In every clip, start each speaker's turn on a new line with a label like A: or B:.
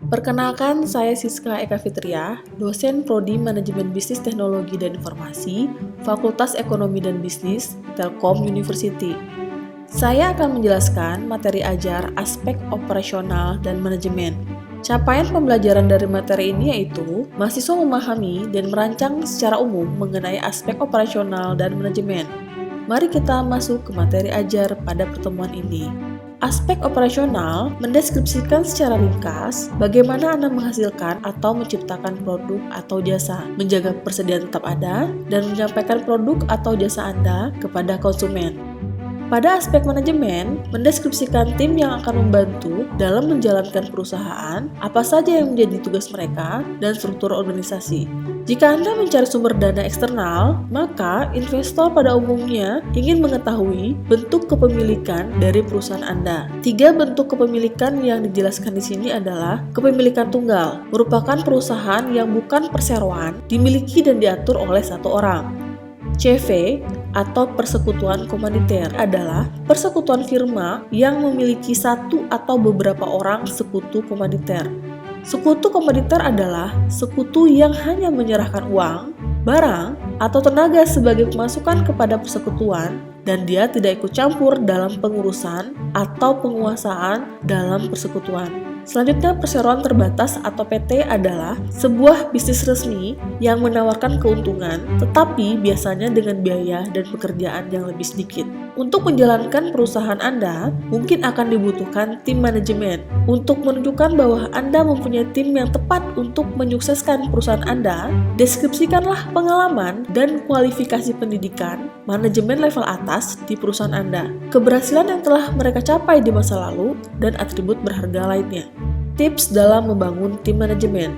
A: Perkenalkan, saya Siska Eka Fitria, dosen Prodi Manajemen Bisnis Teknologi dan Informasi, Fakultas Ekonomi dan Bisnis, Telkom University. Saya akan menjelaskan materi ajar aspek operasional dan manajemen. Capaian pembelajaran dari materi ini yaitu mahasiswa memahami dan merancang secara umum mengenai aspek operasional dan manajemen. Mari kita masuk ke materi ajar pada pertemuan ini. Aspek operasional mendeskripsikan secara ringkas bagaimana Anda menghasilkan atau menciptakan produk atau jasa, menjaga persediaan tetap ada, dan menyampaikan produk atau jasa Anda kepada konsumen. Pada aspek manajemen, mendeskripsikan tim yang akan membantu dalam menjalankan perusahaan, apa saja yang menjadi tugas mereka, dan struktur organisasi. Jika Anda mencari sumber dana eksternal, maka investor pada umumnya ingin mengetahui bentuk kepemilikan dari perusahaan Anda. 3 bentuk kepemilikan yang dijelaskan di sini adalah kepemilikan tunggal, merupakan perusahaan yang bukan perseroan, dimiliki dan diatur oleh satu orang. CV atau persekutuan komanditer adalah persekutuan firma yang memiliki satu atau beberapa orang sekutu komanditer. Sekutu komanditer adalah sekutu yang hanya menyerahkan uang, barang, atau tenaga sebagai pemasukan kepada persekutuan dan dia tidak ikut campur dalam pengurusan atau penguasaan dalam persekutuan. Selanjutnya, perseroan terbatas atau PT adalah sebuah bisnis resmi yang menawarkan keuntungan, tetapi biasanya dengan biaya dan pekerjaan yang lebih sedikit. Untuk menjalankan perusahaan Anda, mungkin akan dibutuhkan tim manajemen. Untuk menunjukkan bahwa Anda mempunyai tim yang tepat untuk menyukseskan perusahaan Anda, deskripsikanlah pengalaman dan kualifikasi pendidikan manajemen level atas di perusahaan Anda, keberhasilan yang telah mereka capai di masa lalu, dan atribut berharga lainnya. Tips dalam membangun tim manajemen.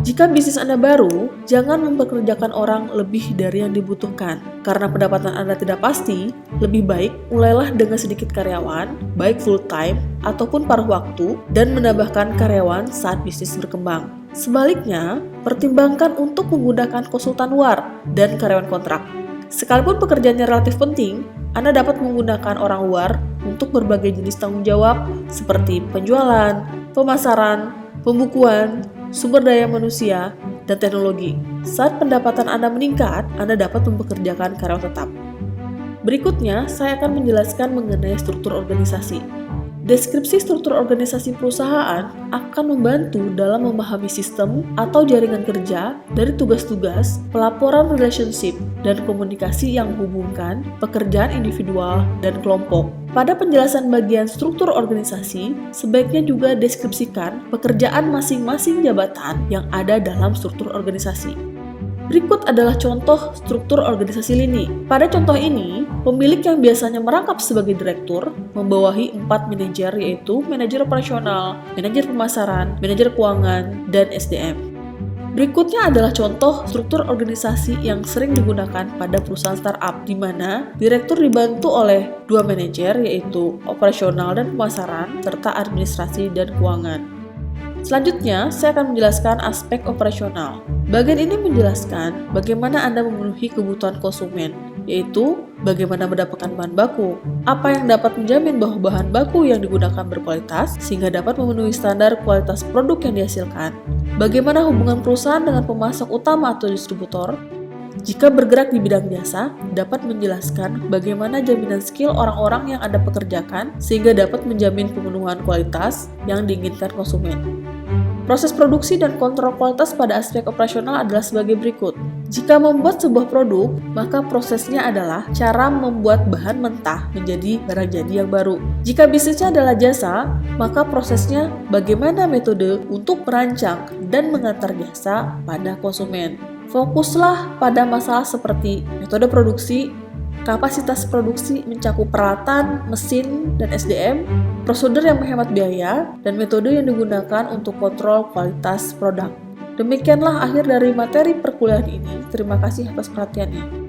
A: Jika bisnis Anda baru, jangan mempekerjakan orang lebih dari yang dibutuhkan. Karena pendapatan Anda tidak pasti, lebih baik mulailah dengan sedikit karyawan, baik full time ataupun paruh waktu, dan menambahkan karyawan saat bisnis berkembang. Sebaliknya, pertimbangkan untuk menggunakan konsultan luar dan karyawan kontrak. Sekalipun pekerjaannya relatif penting, Anda dapat menggunakan orang luar untuk berbagai jenis tanggung jawab seperti penjualan, pemasaran, pembukuan, sumber daya manusia, dan teknologi. Saat pendapatan Anda meningkat, Anda dapat mempekerjakan karyawan tetap. Berikutnya, saya akan menjelaskan mengenai struktur organisasi. Deskripsi struktur organisasi perusahaan akan membantu dalam memahami sistem atau jaringan kerja dari tugas-tugas, pelaporan relationship, dan komunikasi yang menghubungkan pekerjaan individual dan kelompok. Pada penjelasan bagian struktur organisasi, sebaiknya juga deskripsikan pekerjaan masing-masing jabatan yang ada dalam struktur organisasi. Berikut adalah contoh struktur organisasi lini. Pada contoh ini, pemilik yang biasanya merangkap sebagai direktur membawahi 4 manajer, yaitu manajer operasional, manajer pemasaran, manajer keuangan, dan SDM. Berikutnya adalah contoh struktur organisasi yang sering digunakan pada perusahaan startup, di mana direktur dibantu oleh 2 manajer, yaitu operasional dan pemasaran, serta administrasi dan keuangan. Selanjutnya, saya akan menjelaskan aspek operasional. Bagian ini menjelaskan bagaimana Anda memenuhi kebutuhan konsumen, yaitu bagaimana mendapatkan bahan baku, apa yang dapat menjamin bahwa bahan baku yang digunakan berkualitas sehingga dapat memenuhi standar kualitas produk yang dihasilkan, bagaimana hubungan perusahaan dengan pemasok utama atau distributor. Jika bergerak di bidang jasa, dapat menjelaskan bagaimana jaminan skill orang-orang yang Anda pekerjakan sehingga dapat menjamin pemenuhan kualitas yang diinginkan konsumen. Proses produksi dan kontrol kualitas pada aspek operasional adalah sebagai berikut. Jika membuat sebuah produk, maka prosesnya adalah cara membuat bahan mentah menjadi barang jadi yang baru. Jika bisnisnya adalah jasa, maka prosesnya bagaimana metode untuk merancang dan mengantar jasa pada konsumen. Fokuslah pada masalah seperti metode produksi, kapasitas produksi mencakup peralatan, mesin, dan SDM, prosedur yang menghemat biaya, dan metode yang digunakan untuk kontrol kualitas produk. Demikianlah akhir dari materi perkuliahan ini. Terima kasih atas perhatiannya.